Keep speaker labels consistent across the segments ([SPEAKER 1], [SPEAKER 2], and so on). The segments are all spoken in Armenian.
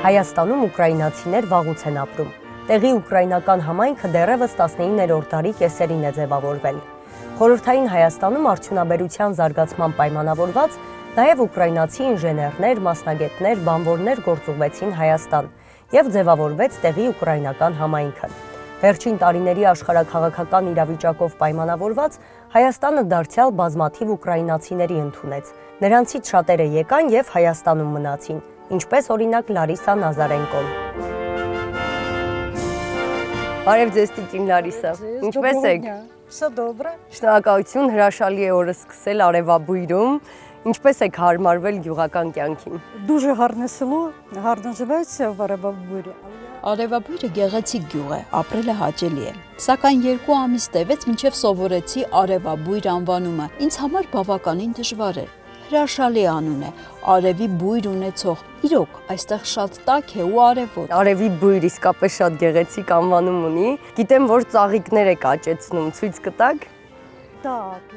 [SPEAKER 1] Հայաստանում ուկրաինացիներ վաղուց են ապրում։ Տեղի ուկրաինական համայնքը դեռևս 19-րդ դարի կեսերին է ձևավորվել։ Խորհրդային Հայաստանում արդյունաբերության զարգացման պայմանավորված նաև ուկրաինացի ինժեներներ, մասնագետներ, բանվորներ գործուղվեցին Հայաստան և ձևավորվեց տեղի ուկրաինական համայնքը։ Վերջին տարիների աշխարհաքաղաքական իրավիճակով պայմանավորված Հայաստանը դարձյալ բազմաթիվ ուկրաինացիների ընդունեց։ Նրանցից շատերը եկան և Հայաստանում մնացին, ինչպես օրինակ Լարիսա Նազարենկոն։ Բարև ձեզ տիկին Լարիսա, ինչպես եք։ Շնորհակալություն, հրաշալի է օրը սկսել Արևաբույրում։ Ինչպես եք հարմարվել գյուղական կյանքին։
[SPEAKER 2] Дуже гарне село, гарно живеться в Արևաբույրը։
[SPEAKER 3] Արևաբույրը գեղեցիկ գյուղ է, ապրելը հաճելի է։ Սակայն 2 ամիս տևեց, մինչև սովորեցի Արևաբույր անվանումը։ Ինձ համար բավականին դժվար է։ Հրաշալի անուն է, արևի բույր ունեցող։ Իրոք, այստեղ շատ տաք է ու արևոտ։
[SPEAKER 1] Արևի բույր իսկապես շատ գեղեցիկ անվանում ունի։ Գիտեմ, որ ծաղիկներ եք աճեցնում, ցույց կտաք։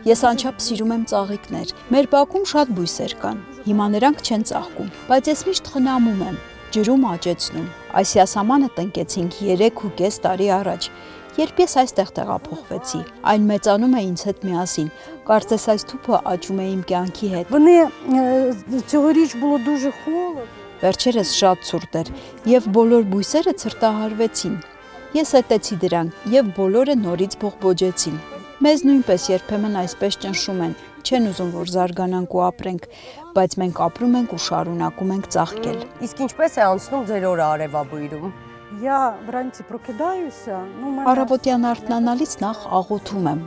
[SPEAKER 3] Ես անչափ սիրում եմ ծաղիկներ։ Մեր բակում շատ բույսեր կան։ Հիմա նրանք չեն ծաղկում, բայց ես միշտ խնամում եմ, ջրում աճեցնում։ Այս յասամանը տնկեցինք 3.5 տարի առաջ, երբ ես այստեղ տեղափոխվեցի։ Այն մեծանում է ինձ հետ միասին։ Կարծես այս թուփը աճում է իմ կյանքի հետ։
[SPEAKER 2] Цьогоріч було дуже холодно։
[SPEAKER 3] Վերջերս շատ ցուրտ էր, եւ բոլոր բույսերը ցրտահարվեցին։ Ես հետեցի դրանք, եւ բոլորը նորից բողբոջեցին։ Մեզ նույնպես երբեմն այսպես ճնշում են, չեն ուզում, որ զարգանանք ու ապրենք, բայց մենք ապրում ենք ու շարունակում ենք ծաղկել։
[SPEAKER 1] Իսկ ինչպես է անցնում ձեր օրը Արևաբույրում։
[SPEAKER 2] Я вранці прокидаюся,
[SPEAKER 3] Առավոտյան արթնանալից նախ աղոթում եմ։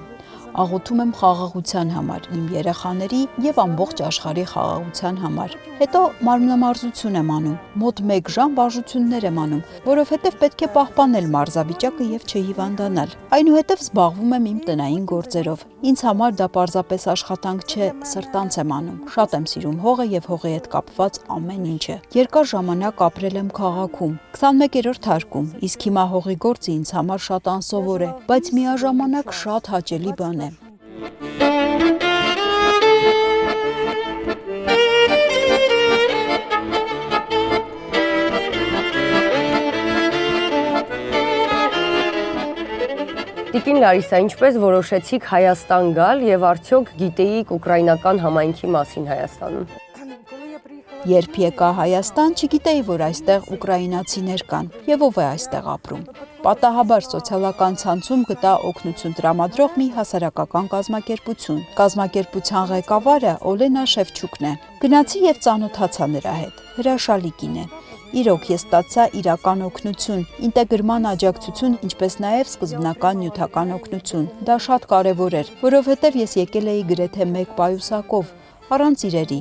[SPEAKER 3] Աղոթում եմ խաղաղության համար, իմ երեխաների եւ ամբողջ աշխարհի խաղաղության համար։ Հետո մարմնամարզություն եմ անում, մոտ 1 ժամ վարժություններ եմ անում, որովհետեւ պետք է պահպանել մարզավիճակը եւ չհիվանդանալ։ Այնուհետեւ զբաղվում եմ իմ տնային գործերով։ Ինձ համար դա պարզապես աշխատանք չէ, սրտանց եմ անում։ Շատ եմ սիրում հողը եւ հողի հետ կապված ամեն ինչը։ Երկար ժամանակ ապրել եմ քաղաքում, 21-րդ հարկում, իսկ հիմա հողի գործը ինձ համար շատ անսովոր է, բայց միաժամանակ շատ հաճելի բան է։
[SPEAKER 1] Տիկին Լարիսա, ինչպես որոշեցիք Հայաստան գալ եւ արդյոք գիտեիք ուկրաինական համայնքի մասին Հայաստանում։
[SPEAKER 3] Երբ եկա Հայաստան, չգիտեի, որ այստեղ ուկրաինացիներ կան եւ ով է այստեղ ապրում։ Պատահաբար սոցիալական ցանցում գտա օգնություն տրամադրող մի հասարակական կազմակերպություն։ Կազմակերպության ղեկավարը Օլենա Շևչուկն է։ Գնացի եւ ծանոթացա նրա հետ։ Հրաշալի կին է։ Իրոք ես ստացա իրական օգնություն, ինտեգրման աջակցություն, ինչպես նաև սկզբնական նյութական օգնություն։ Դա շատ կարևոր էր, որովհետև ես եկել էի գրեթե 1 պայուսակով, առանց իրերի։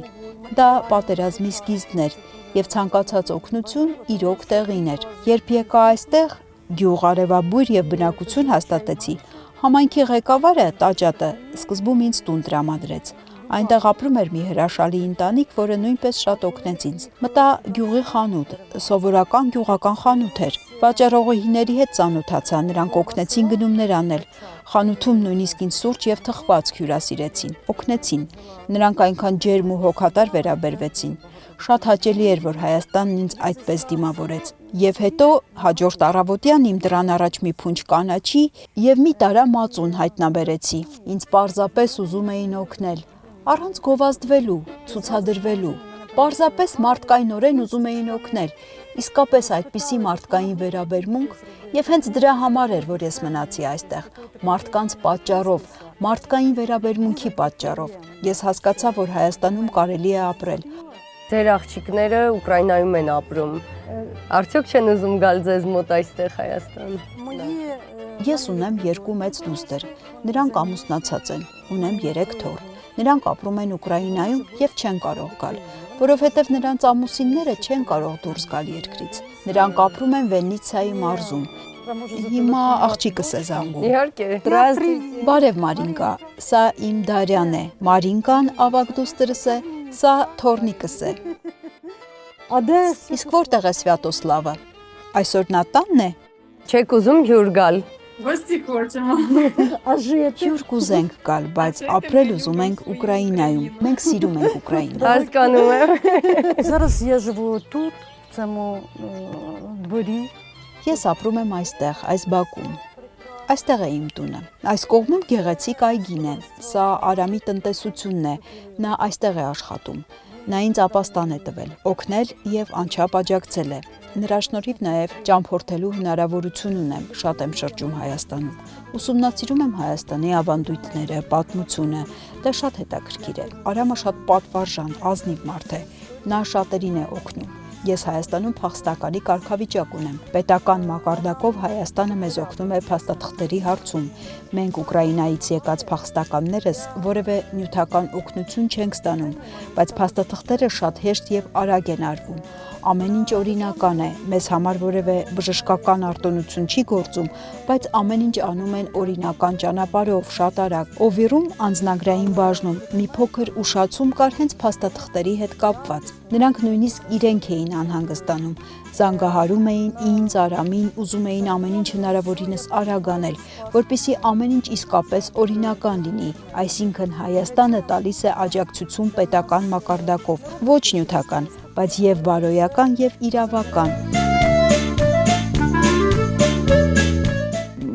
[SPEAKER 3] Դա պատերազմի սկիզբն էր, եւ ցանկացած օգնություն իրոք տեղին էր։ Երբ եկա այստեղ, գյուղ Արևաբույր եւ բնակություն հաստատեցի, համայնքի ղեկավարը Տաճատը սկզբում ինձ տուն տրամադրեց։ Այնտեղ ապրում էր մի հրաշալի ընտանիք, որը նույնպես շատ օգնեց ինձ։ Մտա գյուղի խանութ, սովորական գյուղական խանութ էր։ Վաճառողիների հետ ծանոթացա, նրանք օգնեցին գնումներ անել։ Խանութում նույնիսկ ինձ սուրճ եւ թխված հյուրասիրեցին, օգնեցին։ Նրանք այնքան ջերմ ու հոգատար վերաբերվեցին։ Շատ հաճելի էր, որ Հայաստանն ինձ այդպես դիմավորեց։ Եվ հետո հաջորդ առավոտյան իմ դրան առաջ մի փունջ կանաչի եւ մի տարա մածուն հայտնաբերեցի։ Ինձ պարզապես ուզում էին օգնել, առանց գովազդվելու, ցուցադրվելու։ Պարզապես մարդկայնորեն ուզում էին օգնել։ Իսկապես այդպիսի մարդկային վերաբերմունք եւ հենց դրա համար էր, որ ես մնացի այստեղ, մարդկանց պատճառով, մարդկային վերաբերմունքի պատճառով։ Ես հասկացա, որ Հայաստանում կարելի է ապրել։
[SPEAKER 1] Ձեր աղջիկները Ուկրաինայում են ապրում։ Արդյոք չեն ուզում գալ ձեզ մոտ այստեղ Հայաստան։
[SPEAKER 3] Ես ունեմ 2 մեծ դուստր։ Նրանք ամուսնացած են, ունեմ 3 թոռ։ Նրանք ապրում են Ուկրաինայում եւ չեն կարող գալ, որովհետեւ նրանց ամուսինները չեն կարող դուրս գալ երկրից։ Նրանք ապրում են Վենիցիայի մարզում։ Հիմա աղջիկս է զանգում։
[SPEAKER 1] Իհարկե։
[SPEAKER 3] Բարև Մարինկա, սա իմ Դարյան է։ Մարինկան ավագ դուստրս է, սա թոռնիկս է։ Իսկ որտեղ է Սվյատոսլավը։ Այսօր նա տանն է։
[SPEAKER 1] Չեք ուզում հյուր գալ։
[SPEAKER 4] Ոստի хочемо։
[SPEAKER 3] Հյուր կուզենք գալ, բայց ապրել ուզում ենք Ուկրաինայում։ Մենք սիրում ենք Ուկրաինան։
[SPEAKER 1] Հասկանում եմ։
[SPEAKER 2] Зараз я живу тут, цьому дворі.
[SPEAKER 3] Ես ապրում եմ այստեղ, այս բակում։ Այստեղ է իմ տունը։ Այս կողմում գեղեցիկ այգին է։ Սա Արամի տնտեսությունն է։ Նա այստեղ է աշխատում։ Նա ինձ ապաստան է տվել, օգնել եւ անչափ աջակցել է։ Նրա շնորհիվ նաեւ ճամփորդելու հնարավորություն ունեմ, շատ եմ շրջում Հայաստանում։ Ուսումնասիրում եմ Հայաստանի ավանդույթները, պատմությունը, դա շատ հետաքրքիր է։ Արամը շատ պատվարժան, ազնիվ մարդ է։ Նա շատերին է օգնում։ Ես Հայաստանում փախստականի կարգավիճակ ունեմ։ Պետական մակարդակով Հայաստանը մեզ օգնում է փաստաթղթերի հարցում։ Մենք Ուկրաինայից եկած փախստականներս որևէ նյութական օգնություն չենք ստանում, բայց փաստաթղթերը շատ հեշտ եւ արագ են արվում։ Ամեն ինչ օրինական է, մեզ համար որևէ բժշկական արտոնություն չի գործում, բայց ամեն ինչ անում են օրինական ճանապարհով, շատ արագ։ Օվիրում անձնագրային բաժնում մի փոքր ուշացում կար հենց փաստաթղթերի հետ կապված։ Նրանք նույնիսկ իրենք էին անհանգստանում, զանգահարում էին ինձ, Արամին, ուզում էին ամեն ինչ հնարավորինս արագ անել, որպեսզի ամեն ինչ իսկապես օրինական լինի, այսինքն Հայաստանը տալիս է աջակցություն պետական մակարդակով, ոչ նյութական, բայց եւ բարոյական եւ իրավական։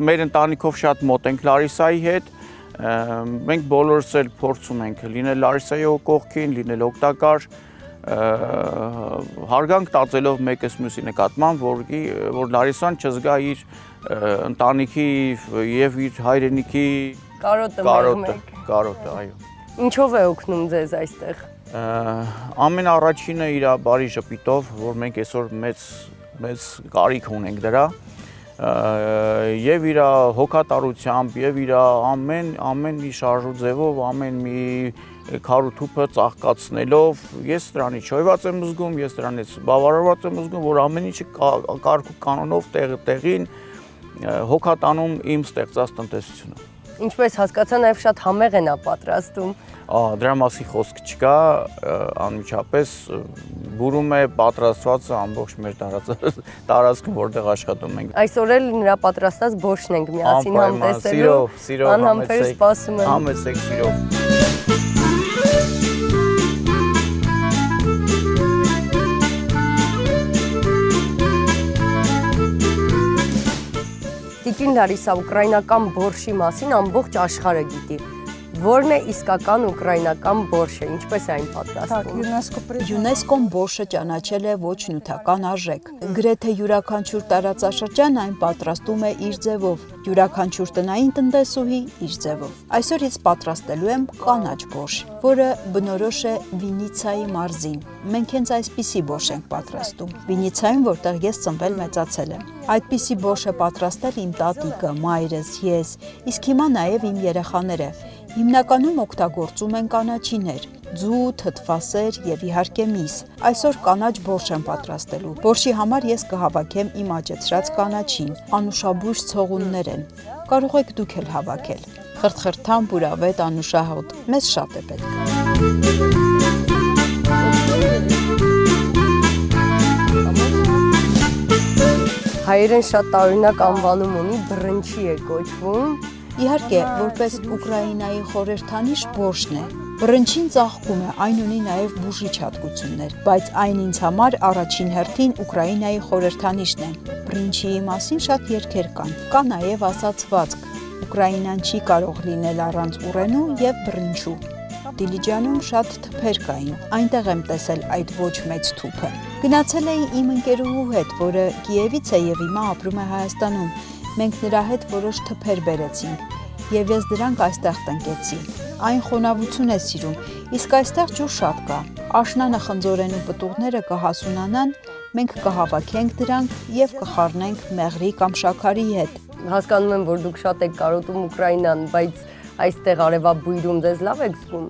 [SPEAKER 4] Մեր ընտանիքով շատ մոտ ենք Լարիսայի հետ, մենք բոլորս էլ փորձում ենք լինել Լարիսայի կողքին, լինել օգտակար, հարգանք տածելով մեկս մյուսի նկատմամբ, որ Լարիսան չզգա իր ընտանիքի եւ իր հայրենիքի կարոտը, այո։
[SPEAKER 1] Ինչով է օգնում ձեզ այստեղ։
[SPEAKER 4] Ամեն առաջինը իր բարի ժպիտով, որ մենք այսօր մեծ կարիք ունենք դրա, եւ իր հոգատարությամբ եւ իր ամեն մի շարժու ձևով, ամեն մի քարոթուփը ծաղկացնելով, ես դրանից շոյված եմ զգում, ես դրանից բավարարված եմ զգում, որ ամեն ինչը կարգ ու կանոնով տեղին հոգատանում իմ ստեղծած տնտեսությունը։
[SPEAKER 1] Ինչպես հասկացա, նաև շատ համեղ են պատրաստում։
[SPEAKER 4] Դրա մասին խոսք չկա, անմիջապես բուրում է պատրաստվածը ամբողջ մեր տարածքը, որտեղ աշխատում ենք։
[SPEAKER 1] Այսօր էլ նրա պատրաստած բորշն ենք միասին համտեսելու։
[SPEAKER 4] Սիրով,
[SPEAKER 1] անհամբեր սպասում եմ։
[SPEAKER 4] Համեցեք սիրով։
[SPEAKER 1] Տիկին Լարիսա, ուկրաինական բորշի մասին ամբողջ աշխարհը գիտի։ Որն է իսկական ուկրաինական բորշը, ինչպես է այն պատրաստվում։
[SPEAKER 3] ՅՈՒՆԵՍԿՕ-ն բորշը ճանաչել է ոչ նյութական արժեք։ Գրեթե յուրաքանչյուր տարածաշրջան այն պատրաստում է իր ձևով, յուրաքանչյուր տնային տնտեսուհի իր ձևով։ Այսօր ես պատրաստելու եմ կանաչ բորշ, որը բնորոշ է Վինիցիայի մարզին։ Մենք հենց այսպիսի բորշ ենք պատրաստում։ Վինիցիայում, որտեղ ես ծնվել մեծացել եմ։ Այդպիսի բորշ է պատրաստել իմ տատիկը, մայրս, ես, իսկ հիմա նաև իմ երեխաները։ Հիմնականում օգտագործում են կանաչիներ, ձու, թթվասեր եւ իհարկե միս։ Այսօր կանաչ բորշ եմ պատրաստելու։ Բորշի համար ես կհավաքեմ իմ աճեցրած կանաչին, անուշաբույր ցողուններ են։ Կարող եք դուք էլ հավաքել։ Խրթխրթան, բուրավետ, անուշահոտ։ Մեզ շատ է պետք։
[SPEAKER 1] Հայերեն շատ տարօրինակ անվանում ունի, բռնչի է կոչվում։
[SPEAKER 3] Իհարկե, որպես Ուկրաինայի խորհրդանիշ բորշն է։ Բռնչին ծաղկում է, այն ունի նաև բուժիչ հատկություններ, բայց այն ինձ համար առաջին հերթին Ուկրաինայի խորհրդանիշն է։ Բռնչիի մասին շատ երգեր կան։ Կա նաև ասացվածք. Ուկրաինան չի կարող լինել առանց ուռենու եւ բռնչու։ Դիլիջանում շատ թփեր կային։ Այնտեղ եմ տեսել այդ ոչ մեծ թուփը։ Գնացել էի իմ ընկերուհու հետ, որը Կիևից է եւ հիմա ապրում է Հայաստանում։ Մենք նրա հետ որոշ թփեր բերեցինք եւ ես դրանք այստեղ տնկեցի։ Այն խոնավություն է սիրում, իսկ այստեղ ջուր շատ կա։ Աշնանը խնձորենու պտուղները կհասունանան, մենք կհավաքենք դրանք եւ կխառնենք մեղրի կամ շաքարի հետ։
[SPEAKER 1] Հասկանում եմ, որ դուք շատ եք կարոտում Ուկրաինան, բայց այստեղ արևաբույրում ձեզ լավ եք զգում։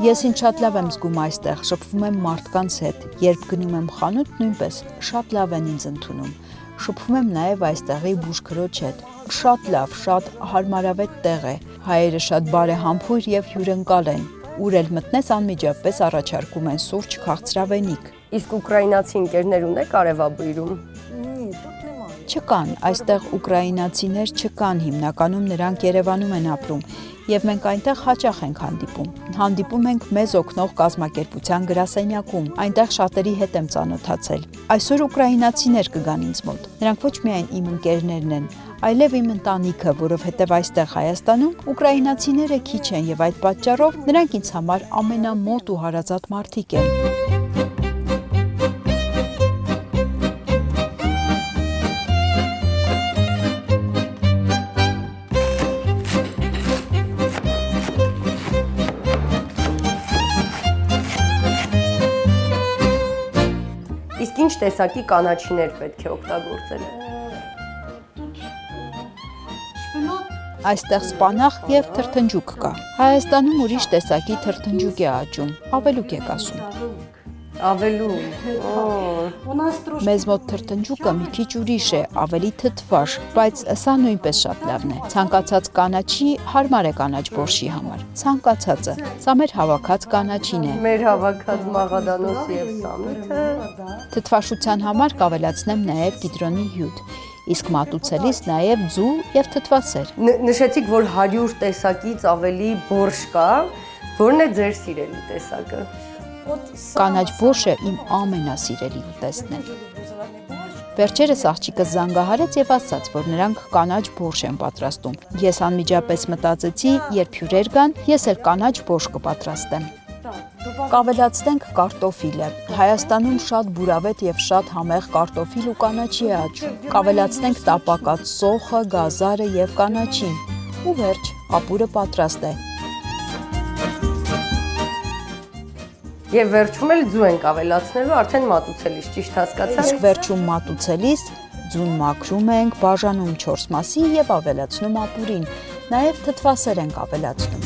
[SPEAKER 3] Ես ինձ շատ լավ եմ զգում այստեղ, շփվում եմ մարդկանց հետ, երբ գնում եմ խանութ, նույնպես շատ լավ են ինձ ընդունում։ Շփվում եմ նաև այստեղի բուժքրոջ հետ։ Շատ լավ, շատ հարմարավետ տեղ է։ Հայերը շատ բարեհամբույր եւ հյուրընկալ են։ Ուր էլ մտնես անմիջապես առաջարկում են սուրճ, քաղցրավենիք։
[SPEAKER 1] Իսկ ուկրաինացի ընկերներ ունեք արևաբույրում։
[SPEAKER 3] Չկան, այստեղ ուկրաինացիներ չկան, հիմնականում նրանք Երևանում են ապրում։ եւ մենք այնտեղ հաճախ ենք հանդիպում։ Հանդիպում ենք մեզ օգնող կազմակերպության գրասենյակում, այնտեղ շատերի հետ եմ ծանոթացել։ Այսօր ուկրաինացիներ կգան ինձ մոտ։ Նրանք ոչ միայն իմ ընկերներն են, այլև իմ ընտանիքը, որովհետև այստեղ Հայաստանում ուկրաինացիները քիչ են եւ այդ պատճառով նրանք ինձ համար ամենամոտ ու հարազատ մարդիկ են։
[SPEAKER 1] Իսկ ինչ տեսակի կանաչիներ պետք է օգտագործել։
[SPEAKER 3] Այստեղ սպանախ եւ թրթնջուկ կա։ Հայաստանում ուրիշ տեսակի թրթնջուկ է աճում, ավելուկ եք ասում։
[SPEAKER 1] Ավելու։
[SPEAKER 3] Մեզ մոտ թրթնջուկը մի քիչ ուրիշ է, ավելի թթվաշ, բայց սա նույնպես շատ լավն է։ Ցանկացած կանաչի հարմար է կանաչ բորշի համար։ Ցանկացածը։ Սա մեր հավաքած կանաչին է։
[SPEAKER 1] Մեր հավաքած մաղադանոս եւ սամիթը։
[SPEAKER 3] Թթվաշության համար կավելացնեմ նաև կիտրոնի հյութ, իսկ մատուցելիս նաև ձու եւ թթվասեր։
[SPEAKER 1] Նշեցիք, որ 100 տեսակից ավելի բորշ կա, որն է ձեր սիրելի տեսակը։
[SPEAKER 3] Կանաչ բորշը իմ ամենասիրելի ուտեստն է։ Վերջերս աղջիկը զանգահարեց եւ ասաց, որ նրանք կանաչ բորշ են պատրաստում։ Ես անմիջապես մտածեցի, երբ հյուրեր գան, ես էլ կանաչ բորշ կպատրաստեմ։ Կավելացնենք կարտոֆիլը։ Հայաստանում շատ բուրավետ եւ շատ համեղ կարտոֆիլ ու կանաչի է աճում։ Կավելացնենք տապակած սոխը, գազարը եւ կանաչին։ Ու վերջ, ապուրը պատրաստ է։
[SPEAKER 1] Եվ վերջում էլ ձու ենք ավելացնելու, արդեն մատուցելիս, ճիշտ հասկացա՞ք։
[SPEAKER 3] Իսկ վերջում մատուցելիս ձուն մաքրում ենք, բաժանում 4 մասի եւ ավելացնում ապուրին։ Նաեւ թթվասեր ենք ավելացնում։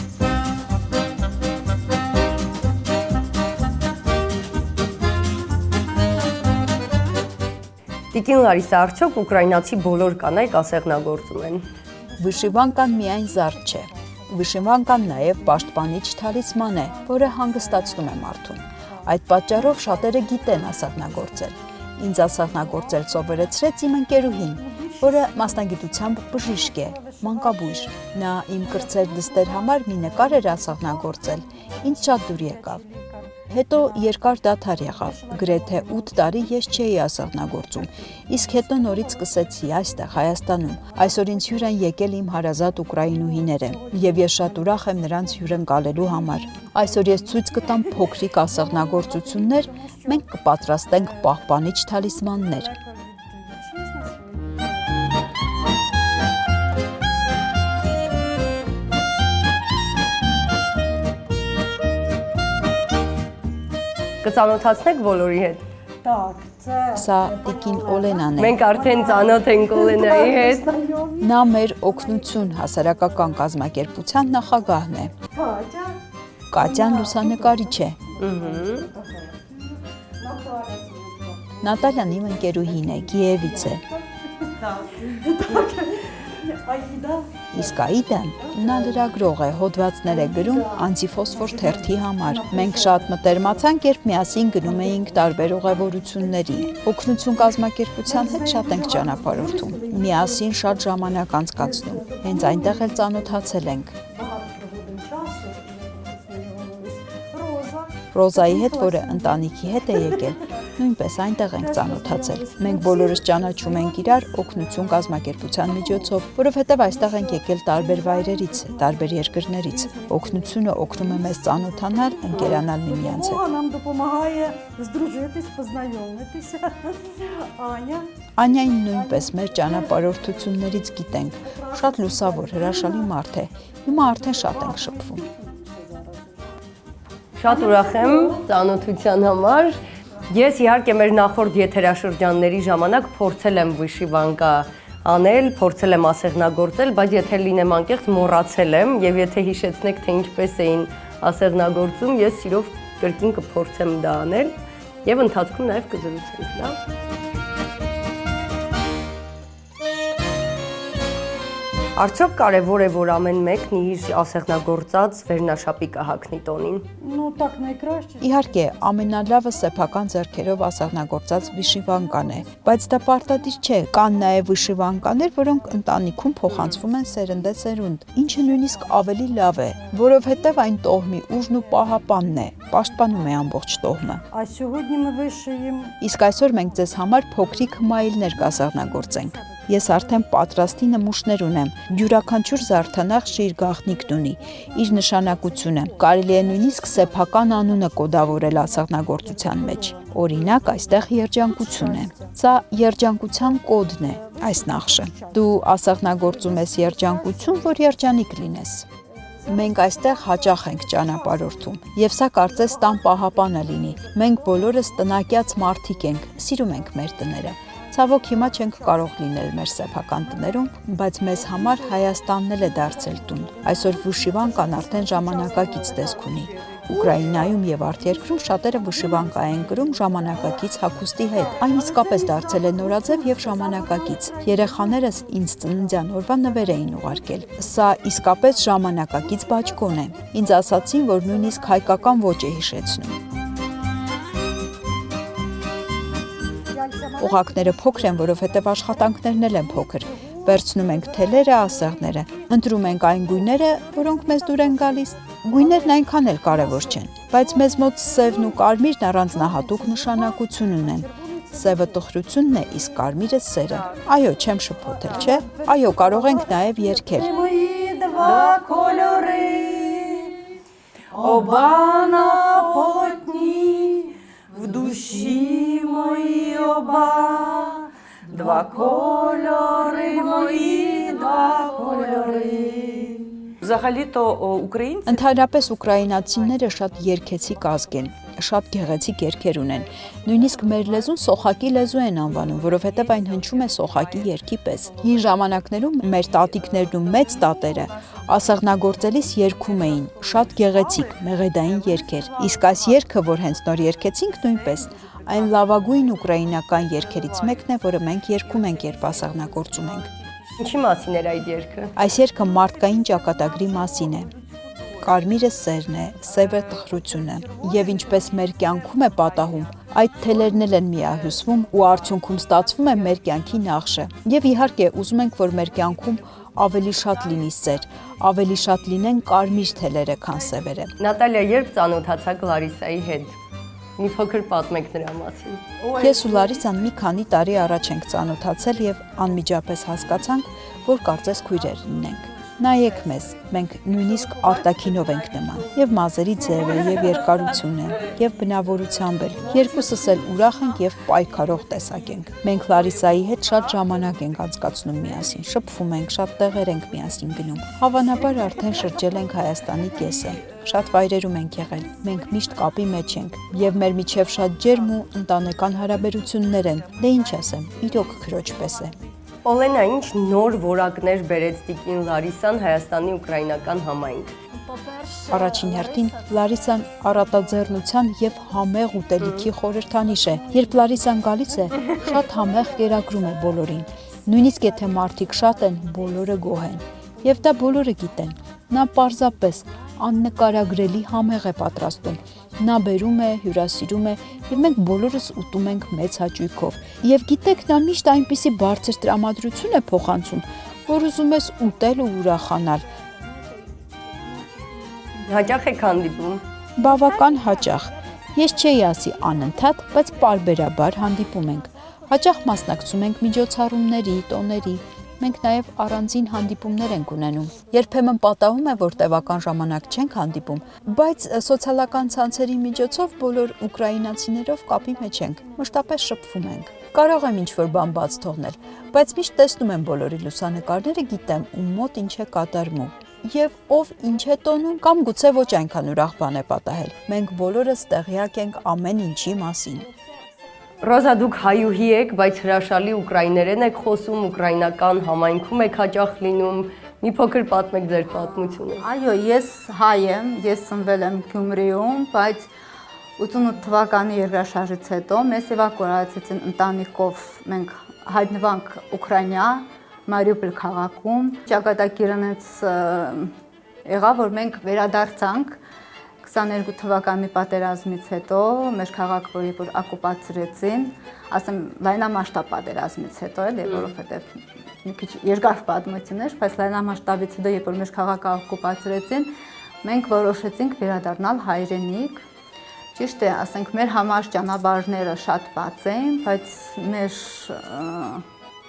[SPEAKER 1] Տիկին Լարիսա, արդյոք ուկրաինացի բոլոր կանայք ասեղնագործում են։
[SPEAKER 3] Վիշիվանկան միայն զարդ չէ։ Վիշիվանկան նաև պաշտպանիչ թալիսման է, որը հանգստացնում է մարդուն։ Այդ պատճառով շատերը գիտեն ասեղնագործել։ Ինձ ասեղնագործել սովորեցրեց իմ ընկերուհին, որը մասնագիտությամբ բժիշկ է, մանկաբույժ։ Նա իմ կրծեր դստեր համար մի նկար էր ասեղնագործել։ Ինձ շատ դուր եկավ։ Հետո երկար դադար եղավ, գրեթե 8 տարի ես չէի ասեղնագործում, իսկ հետո նորից սկսեցի այստեղ Հայաստանում։ Այսօր ինձ հյուր են եկել իմ հարազատ ուկրաինուհիները, եւ ես շատ ուրախ եմ նրանց հյուրընկալելու համար։ Այսօր ես ցույց կտամ փոքրիկ ասեղնագործություններ, մենք կպատրաստենք պահպանիչ թալիսմաններ։
[SPEAKER 1] Կծանոթացնեք բոլորի հետ։
[SPEAKER 3] Սա տիկին Օլենան է։
[SPEAKER 1] Մենք արդեն ծանոթ ենք Օլենայի հետ։
[SPEAKER 3] Նա մեր օգնություն հասարակական կազմակերպության նախագահն է։ Կատյան լուսանկարիչ է։ Նատալյան իմ ընկերուհին է, Կիևից է։ Իսկ Աիդան, նա լրագրող է, հոդվածներ է գրում անտիֆոսֆոր թերթի համար։ Մենք շատ մտերմացանք, երբ միասին գնում էինք տարբեր ուղևորությունների։ Օգնություն կազմակերպության հետ շատ ենք ճանապարհորդում։ Միասին շատ ժամանակ անցկացնում։ Հենց այնտեղ էլ ծանոթացել ենք։ Ռոզայի հետ, որը ընտանիքի հետ է եկել, նույնպես այնտեղ ենք ծանոթացել։ Մենք բոլորս ճանաչում ենք իրար օգնություն կազմակերպության միջոցով, որովհետև այստեղ ենք եկել տարբեր վայրերից, տարբեր երկրներից։ Օգնությունը օգնում է մեզ ծանոթանալ, ընկերանալ միմյանց հետ։ Անյային նույնպես մեր ճանապարհորդություններից գիտենք։ Շատ լուսավոր, հրաշալի մարդ է։ Հիմա արդեն շատ ենք շփվում։
[SPEAKER 1] Շատ ուրախ եմ ծանոթության համար։ Ես իհարկե մեր նախորդ եթերաշրջանների ժամանակ փորձել եմ վիշիվանկա անել, փորձել եմ ասեղնագործել, բայց եթե լինեմ անկեղծ մոռացել եմ եւ եթե հիշեցնեք թե ինչպես էին ասեղնագործում, ես սիրով կրկին կփորձեմ դա անել եւ ընթացքում նաեւ կզրուցենք, լավ։ Արդյոք կարևոր է, որ ամեն մեկն իր ասեղնագործած վերնաշապի կհագնի տոնին։
[SPEAKER 2] Ну, так найкраще.
[SPEAKER 3] Իհարկե, ամենալավը սեփական ձեռքերով ասեղնագործած վիշիվանկան է, բայց դա պարտադիր չէ։ Կան նաև վիշիվանկաներ, որոնք ընտանիքում փոխանցվում են սերնդեսերունդ, ինչը նույնիսկ ավելի լավ է, որովհետև այն տոհմի ուժն ու պահապանն է, պաշտպանում է ամբողջ տոհմը։
[SPEAKER 2] А сьогодні ми вишиємо.
[SPEAKER 3] Իսկ այսօր մենք ձեզ համար փոքրիկ մայիլներ կասեղնագործենք։ Ես արդեն պատրաստի նմուշներ ունեմ։ Յուրաքանչյուր զարդանախշը իր գաղտնիքն ունի, իր նշանակությունը։ Կարելի է նույնիսկ սեփական անունը կոդավորել ասեղնագործության մեջ։ Օրինակ, այստեղ երջանկություն է։ Սա երջանկության կոդն է, այս նախշը։ Դու ասեղնագործում ես երջանկություն, որ երջանիկ լինես։ Մենք այստեղ հաճախ ենք ճանապարհորդում, եւ սա կարծես տան պահապանը լինի։ Մենք բոլորս տնակյաց մարդիկ ենք, սիրում ենք մեր տները։ Ցավոք հիմա չենք կարող լինել մեր սեփական տներում, բայց մեզ համար Հայաստանն էլ է դարձել տուն։ Այսօր վիշիվանկան արդեն ժամանակակից տեսք ունի։ Ուկրաինայում եւ արտերկրում շատերը վիշիվանկա են կրում ժամանակակից հագուստի հետ։ Այն իսկապես դարձել է նորաձև եւ ժամանակակից։ Երեխաներս ինձ ծննդյան օրվա նվեր էին ուղարկել։ Սա իսկապես ժամանակակից բաճկոն է։ Ինձ ասացին, որ նույնիսկ հայկական ոճ է հիշեցնում։ Օղակները փոքր են, որովհետև աշխատանքներն էլ են փոքր։ Վերցնում ենք թելերը, ասեղները, ընտրում ենք այն գույները, որոնք մեզ դուր են գալիս։ Գույներն այնքան էլ կարևոր չեն, բայց մեզ մոտ սևն ու կարմիրն առանձնահատուկ նշանակություն ունեն։ Սևը տխրությունն է, իսկ կարմիրը սերը։ Այո, չեմ շփոթել, չէ՞։ Այո, կարող ենք նաև երգել։
[SPEAKER 1] В душі мої оба, два кольори мої, два кольори. Взагалі-то українці
[SPEAKER 3] Ընդհանրապես ուկրաինացիները շատ երգեցիկ ազգ են, շատ գեղեցիկ երգեր ունեն։ Նույնիսկ մեր լեզուն սոխակի լեզու են անվանում, որովհետև այն հնչում է սոխակի երգի պես։ Հին ժամանակներում մեր տատիկներն ու մեծ տատերը ասեղնագործելիս երգում էին շատ գեղեցիկ, մեղեդային երգեր։ Իսկ այս երգը, որ հենց նոր երգեցինք նույնպես, այն լավագույն ուկրաինական երգերից մեկն է, որը մենք երգում ենք, երբ ասեղնագործում ենք։
[SPEAKER 1] ինչի մասին էր այդ երգը։
[SPEAKER 3] Այս երգը մարդկային ճակատագրի մասին է։ Կարմիրը սերն է, սևը տխրությունը, եւ ինչպես մեր կյանքում է պատահում, այդ թելերն են միահյուսվում ու արդյունքում ստացվում է մեր կյանքի նախշը։ Եվ իհարկե ուզում ենք, որ մեր կյանքում ավելի շատ լինի սեր, ավելի շատ լինեն կարմիր թելերը, քան սևերը։
[SPEAKER 1] Նատալիա, երբ ծանոթացաք Լարիսայի հետ։ Մի փոքր պատմեք նրա մասին։
[SPEAKER 3] Ես ու Լարիսան մի քանի տարի առաջ ենք ծանոթացել եւ անմիջապես հասկացանք, որ կարծես քույրեր լինենք։ Նայեք մեզ, մենք նույնիսկ արտաքինով ենք նման, եւ մազերի ձևը, եւ երկարությունը, եւ բնավորությամբ էլ։ Երկուսս էլ ուրախ ենք եւ պայքարող տեսակ ենք։ Մենք Լարիսայի հետ շատ ժամանակ ենք անցկացնում միասին, շփվում ենք, շատ տեղեր ենք միասին գնում։ Հավանաբար արդեն շրջել ենք Հայաստանի կեսը։ Շատ վայրերում ենք եղել։ Մենք միշտ կապի մեջ ենք եւ մեր միջև շատ ջերմ ու ընտանեկան հարաբերություններ են։ Դե ինչ ասեմ, իրոք քրոջ պես է։
[SPEAKER 1] Օլենա, ինչ նոր որակներ բերեց տիկին Լարիսան Հայաստանի ուկրաինական համայնք։
[SPEAKER 3] Առաջին հերթին Լարիսան առատաձեռնության եւ համեղ ուտելիքի խորհրդանիշ է։ Երբ Լարիսան գալիս է, շատ համեղ կերակրում է բոլորին։ Նույնիսկ եթե մարդիկ շատ են, բոլորը գոհ են։ Եվ դա բոլորը գիտեն։ Նա պարզապես աննկարագրելի համեղ է պատրաստում։ Նա բերում է, հյուրասիրում է, եւ մենք բոլորս ուտում ենք մեծ հաճույքով։ Եվ գիտեք, նա միշտ այնպիսի բարձր տրամադրություն է փոխանցում, որ ուզում ես ուտել ու ուրախանալ։
[SPEAKER 1] Հաճախ եք հանդիպում։
[SPEAKER 3] Բավական հաճախ։ Ես չէի ասի անընդհատ, բայց պարբերաբար հանդիպում ենք։ Հաճախ մասնակցում ենք միջոցառումների, տոների։ Մենք նաև առանձին հանդիպումներ ենք ունենում։ Երբեմն պատահում է, որ տևական ժամանակ չենք հանդիպում, բայց սոցիալական ցանցերի միջոցով բոլոր ուկրաինացիներով կապի մեջ ենք, մշտապես շփվում ենք։ Կարող եմ ինչ-որ բան բաց թողնել, բայց միշտ տեսնում եմ բոլորի լուսանկարները, գիտեմ ում մոտ ինչ է կատարվում։ Եվ ով ինչ է տոնում կամ գուցե ոչ այնքան ուրախ բան է պատահել։ Մենք բոլորս տեղյակ ենք ամեն ինչի մասին։
[SPEAKER 1] Ռոզա, դուք հայուհի եք, բայց հրաշալի ուկրաիներեն եք խոսում, ուկրաինական համայնքում եք հաճախ լինում։ Մի փոքր պատմեք ձեր պատմությունը։
[SPEAKER 5] Այո, ես հայ եմ, ես ծնվել եմ Գյումրիում, բայց 88 թվականի երկրաշարժից հետո մեզ էվակուացեցին ընտանիքով, մենք հայտնվանք Ուկրաինա, Մարիուպոլ քաղաքում։ Ճակատագիրնից եղավ, որ մենք վերադարձանք 22 թվականի պատերազմից հետո մեր քաղաքը, որ օկուպացրեցին, ասեմ լայնամասշտաբ պատերազմից հետո էլ, որովհետև մի քիչ երկար պատմություն էր, բայց լայնամասշտաբից հետո, երբ որ մեր քաղաքը օկուպացրեցին, մենք որոշեցինք վերադառնալ հայրենիք։ Ճիշտ է, ասենք մեր համար ճանապարհները շատ բաց էին, բայց մեր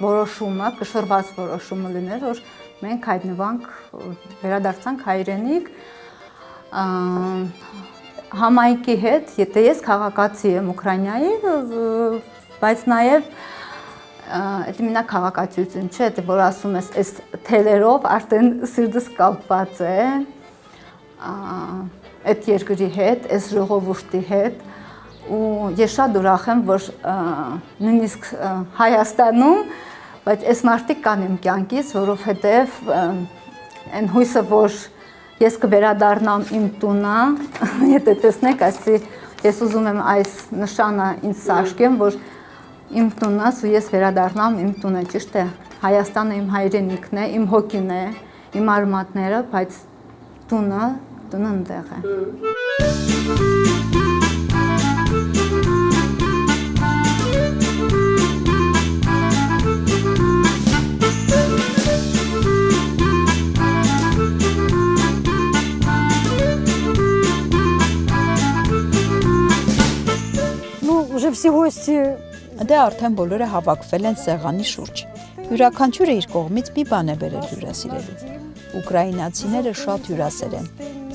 [SPEAKER 5] որոշումը, կշռված որոշումը լիներ, որ մենք հայտնվանք, վերադարձանք հայրենիք համայնքի հետ, եթե ես քաղաքացի եմ Ուկրաինայի, բայց նաև այդ մենակ քաղաքացիություն չէ, թե որ ասում ես, այս թելերով արդեն սիրտս կապված է այդ երկրի հետ, այս ժողովուրդի հետ, ու ես շատ ուրախ եմ, որ նույնիսկ Հայաստանում, բայց այս մարդիկ կան իմ կյանքից, որովհետև այն հույսը, որ ես կվերադառնամ իմ տունը, եթե տեսնեք, ես ուզում եմ այս նշանը ինձ սարքեմ, որ իմ տունս ու ես վերադառնամ իմ տունը, ճիշտ է, Հայաստանը իմ հայրենիքն է, իմ հոգին է, իմ արմատները, բայց տունը ընդեղ է։
[SPEAKER 2] Уже все гости
[SPEAKER 3] Դե արդեն բոլորը հավաքվել են սեղանի շուրջ։ Յուրաքանչյուրը իր կողմից մի բան է բերել հյուրասիրելու։ Ուկրաինացիները շատ հյուրասեր են։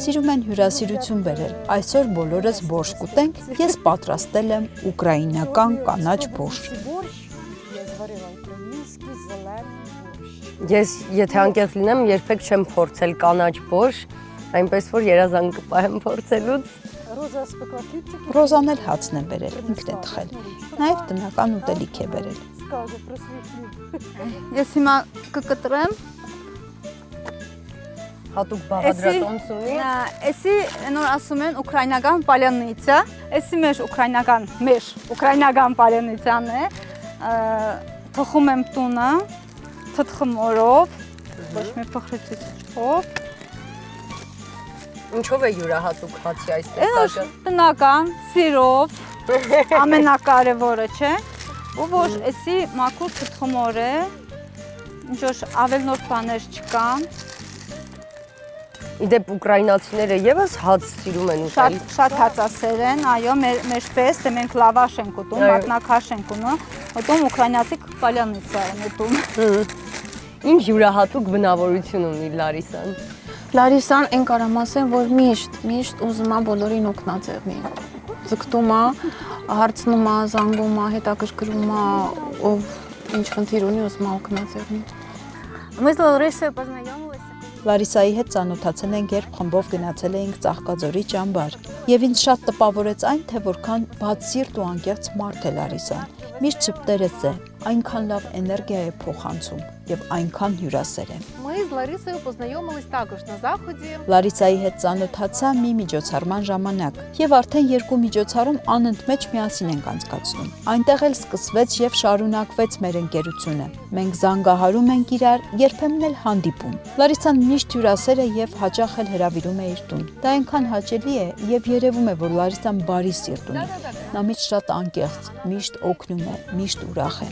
[SPEAKER 3] Սիրում են հյուրասիրություն բերել։ Այսօր բոլորս բորշ կուտենք։ Ես պատրաստել եմ ուկրաինական կանաչ բորշ։
[SPEAKER 1] Ես եթե անկեղծ լինեմ, երբեք չեմ փորձել կանաչ բորշ, այնպես որ երազանք կպահեմ փորձելուց։
[SPEAKER 3] Ռոզան էլ հացն է բերել, ինքն է թխել։ Նաև տնական ուտելիք է բերել։
[SPEAKER 5] Ես հիմա կկտրեմ։
[SPEAKER 1] Հատուկ բաղադրատոմս ունի։
[SPEAKER 5] Էսի նոր ասում են ուկրաինական պալյանիցա, էսի մեր ուկրաինական պալյանիցան է, թխում եմ տունը, թթխմորով, ոչ մի փխրեցիչով։
[SPEAKER 1] Ինչով է յուրահատուկ հացի այս տեսակը։
[SPEAKER 5] Տնական, սիրով, ամենակարևորը չէ, ու որ էսի մաքուր թթխմոր է, ինչ որ ավել նոր բաներ չկան։
[SPEAKER 1] Իդեպ ուկրաինացիները եւս հաց սիրում են ուտել։
[SPEAKER 5] Շատ հացասեր են, այո, մեջպես թե մենք լավաշ ենք ուտում, մատնաքաշ ենք ուտում, ուկրաինացի պալյանիցա են ուտում։
[SPEAKER 1] Ինչ յուրահատուկ բնավորություն ունի Լարիսան։
[SPEAKER 6] Լարիսան այն կարամ ասեմ, որ միշտ ուզում է բոլորին օգնածեղնի։ Ձգտում է, հարցնում է, զանգում է, հետաքրքրում է, ով ինչ խնդիր ունի, ուզում է օգնածեղնի։
[SPEAKER 5] Мы с Ларисой познакомились.
[SPEAKER 3] Լարիսայի հետ ծանոթացել ենք, երբ խմբով գնացել էինք Ծաղկաձորի ճամբար։ Եվ ինձ շատ տպավորեց այն, թե որքան բացսիրտ ու անկեղծ մարդ է Լարիսան։ Միշտ շփտերեց է, այնքան լավ էներգիա է փոխանցում եւ այնքան հյուրասեր է։
[SPEAKER 6] Мы с Ларисой познакомились також на заходе.
[SPEAKER 3] Լարիսայի հետ ծանոթացա մի միջոցառման ժամանակ եւ արդեն երկու միջոցառում անընդմեջ միասին ենք անցկացնում։ Այնտեղ էլ սկսվեց եւ շարունակվեց մեր ընկերությունը։ Մենք զանգահարում ենք իրար, երբեմն էլ հանդիպում։ Լարիսան միշտ հյուրասեր է եւ հաճախ էլ հրավիրում է իր տուն։ Դա այնքան հաճելի է եւ երևում է, որ Լարիսան բարի սիրտ ունի։ Նա միշտ շատ անկեղծ, միշտ օգնում է, միշտ ուրախ է։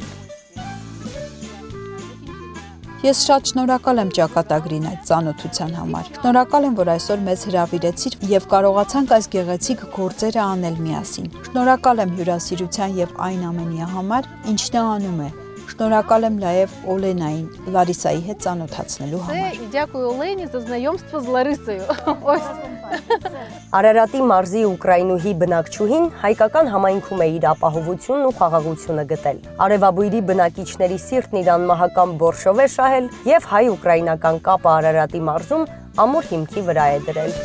[SPEAKER 3] Ես շատ շնորհակալ եմ ճակատագրին այդ ծանոթության համար։ Շնորհակալ եմ, որ այսօր մեզ հրավիրեցիր եւ կարողացանք այս գեղեցիկ գործերը անել միասին։ Շնորհակալ եմ հյուրասիրության եւ այն ամենի համար, ինչն նա անում է։ Շնորհակալ եմ նաեւ Օլենային, Լարիսայի հետ ծանոթացնելու համար։
[SPEAKER 6] И дякую Олені за знайомство з Ларисою. Ось.
[SPEAKER 1] Արարատի մարզի ուկրաինուհի բնակչուհին հայկական համայնքում է իր ապահովությունն ու խաղաղությունը գտել։ Արևաբույրի բնակիչների սիրտն իր անմահական բորշով է շահել եւ հայ-ուկրաինական կապը Արարատի մարզում ամուր հիմքի վրա է դրել։